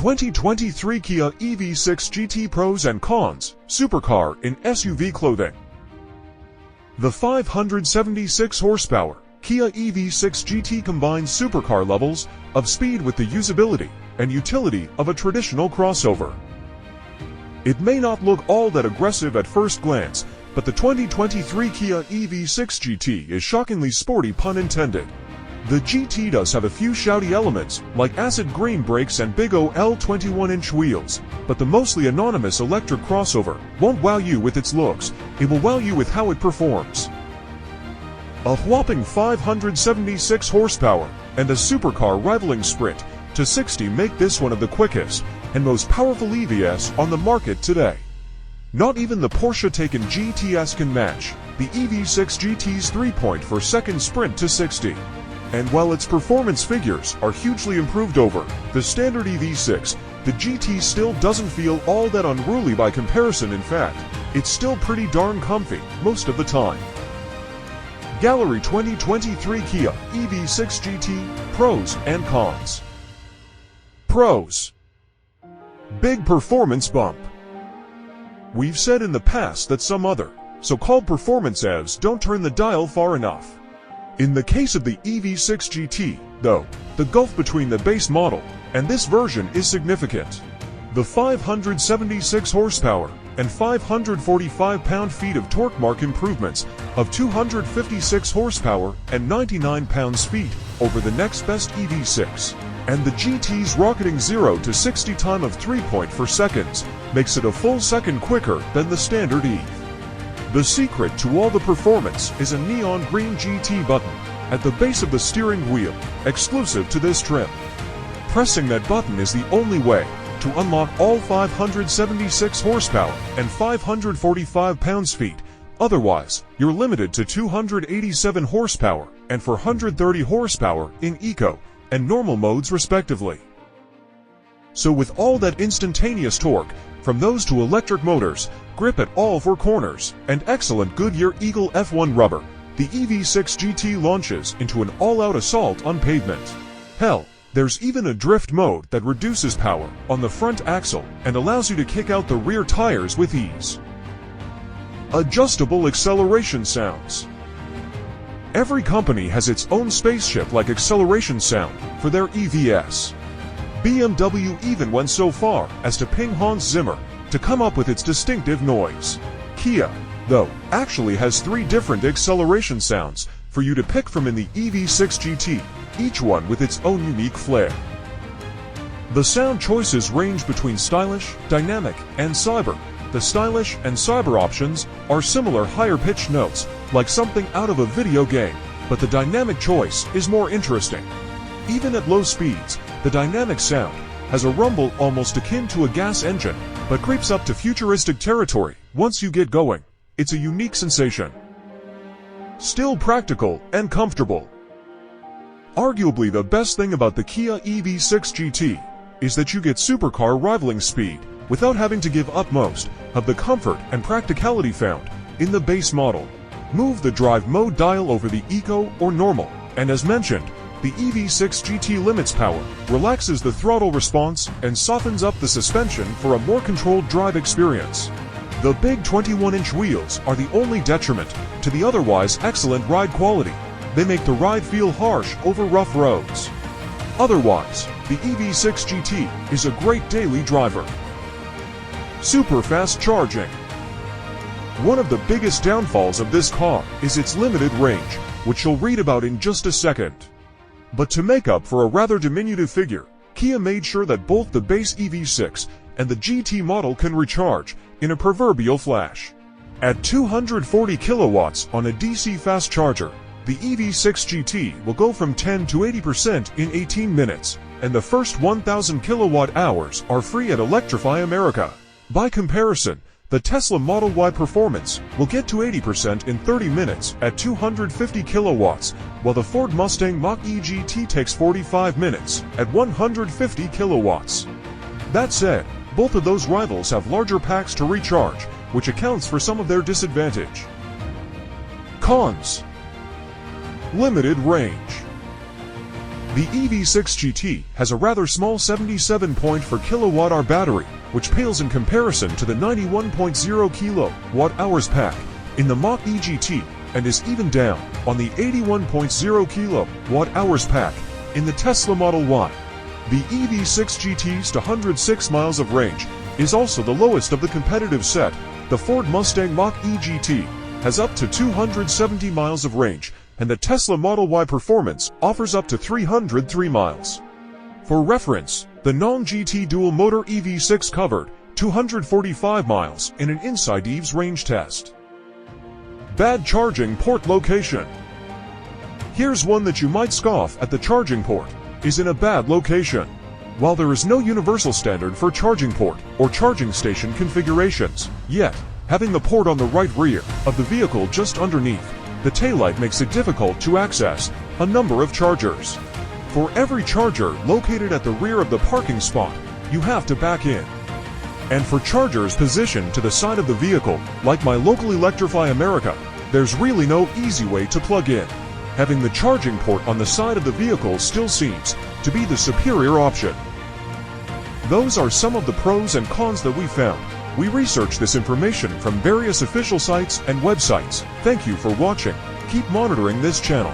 2023 Kia EV6 GT pros and cons, supercar in SUV clothing. The 576 horsepower Kia EV6 GT combines supercar levels of speed with the usability and utility of a traditional crossover. It may not look all that aggressive at first glance, but the 2023 Kia EV6 GT is shockingly sporty, pun intended. The GT does have a few shouty elements, like acid green brakes and big OL 21-inch wheels, but the mostly anonymous electric crossover won't wow you with its looks, it will wow you with how it performs. A whopping 576 horsepower and a supercar rivaling sprint to 60 make this one of the quickest and most powerful EVs on the market today. Not even the Porsche Taycan GTS can match the EV6 GT's 3.4-second sprint to 60. And while its performance figures are hugely improved over the standard EV6, the GT still doesn't feel all that unruly by comparison. In fact, it's still pretty darn comfy most of the time. Gallery 2023 Kia EV6 GT Pros and Cons. Pros. Big performance bump. We've said in the past that some other so-called performance EVs don't turn the dial far enough. In the case of the EV6 GT, though, the gulf between the base model and this version is significant. The 576 horsepower and 545 pound-feet of torque mark improvements of 256 horsepower and 99 pounds-feet over the next best EV6, and the GT's rocketing 0 to 60 time of 3.4 seconds makes it a full second quicker than the standard EV. The secret to all the performance is a neon green GT button at the base of the steering wheel, exclusive to this trim. Pressing that button is the only way to unlock all 576 horsepower and 545 pounds-feet. Otherwise, you're limited to 287 horsepower and 430 horsepower in eco and normal modes respectively. So with all that instantaneous torque from those two electric motors, grip at all four corners, and excellent Goodyear Eagle F1 rubber, the EV6 GT launches into an all-out assault on pavement. Hell, there's even a drift mode that reduces power on the front axle and allows you to kick out the rear tires with ease. Adjustable acceleration sounds. Every company has its own spaceship-like acceleration sound for their EVs. BMW even went so far as to ping Hans Zimmer to come up with its distinctive noise. Kia, though, actually has 3 different acceleration sounds for you to pick from in the EV6 GT, each one with its own unique flair. The sound choices range between stylish, dynamic, and cyber. The stylish and cyber options are similar higher-pitched notes, like something out of a video game, but the dynamic choice is more interesting. Even at low speeds, the dynamic sound has a rumble almost akin to a gas engine, but creeps up to futuristic territory once you get going. It's a unique sensation. Still practical and comfortable. Arguably the best thing about the Kia EV6 GT is that you get supercar rivaling speed without having to give up most of the comfort and practicality found in the base model. Move the drive mode dial over the eco or normal, and as mentioned, the EV6 GT limits power, relaxes the throttle response, and softens up the suspension for a more controlled drive experience. The big 21-inch wheels are the only detriment to the otherwise excellent ride quality. They make the ride feel harsh over rough roads. Otherwise, the EV6 GT is a great daily driver. Super fast charging. One of the biggest downfalls of this car is its limited range, which you'll read about in just a second. But to make up for a rather diminutive figure, Kia made sure that both the base EV6 and the GT model can recharge in a proverbial flash. At 240 kilowatts on a DC fast charger, the EV6 GT will go from 10 to 80% in 18 minutes, and the first 1,000 kilowatt hours are free at Electrify America. By comparison, the Tesla Model Y performance will get to 80% in 30 minutes at 250 kilowatts, while the Ford Mustang Mach-E GT takes 45 minutes at 150 kilowatts. That said, both of those rivals have larger packs to recharge, which accounts for some of their disadvantage. Cons. Limited range. The EV6 GT has a rather small 77.4 kWh battery, which pales in comparison to the 91.0 kWh pack in the Mach-E GT and is even down on the 81.0 kWh pack in the Tesla Model Y. The EV6 GT's 106 miles of range is also the lowest of the competitive set. The Ford Mustang Mach-E GT has up to 270 miles of range, and the Tesla Model Y Performance offers up to 303 miles. For reference, the non-GT dual-motor EV6 covered 245 miles in an inside EV's range test. Bad charging port location. Here's one that you might scoff at: the charging port is in a bad location. While there is no universal standard for charging port or charging station configurations, yet having the port on the right rear of the vehicle just underneath the taillight makes it difficult to access a number of chargers. For every charger located at the rear of the parking spot, you have to back in. And for chargers positioned to the side of the vehicle, like my local Electrify America, there's really no easy way to plug in. Having the charging port on the side of the vehicle still seems to be the superior option. Those are some of the pros and cons that we found. We researched this information from various official sites and websites. Thank you for watching. Keep monitoring this channel.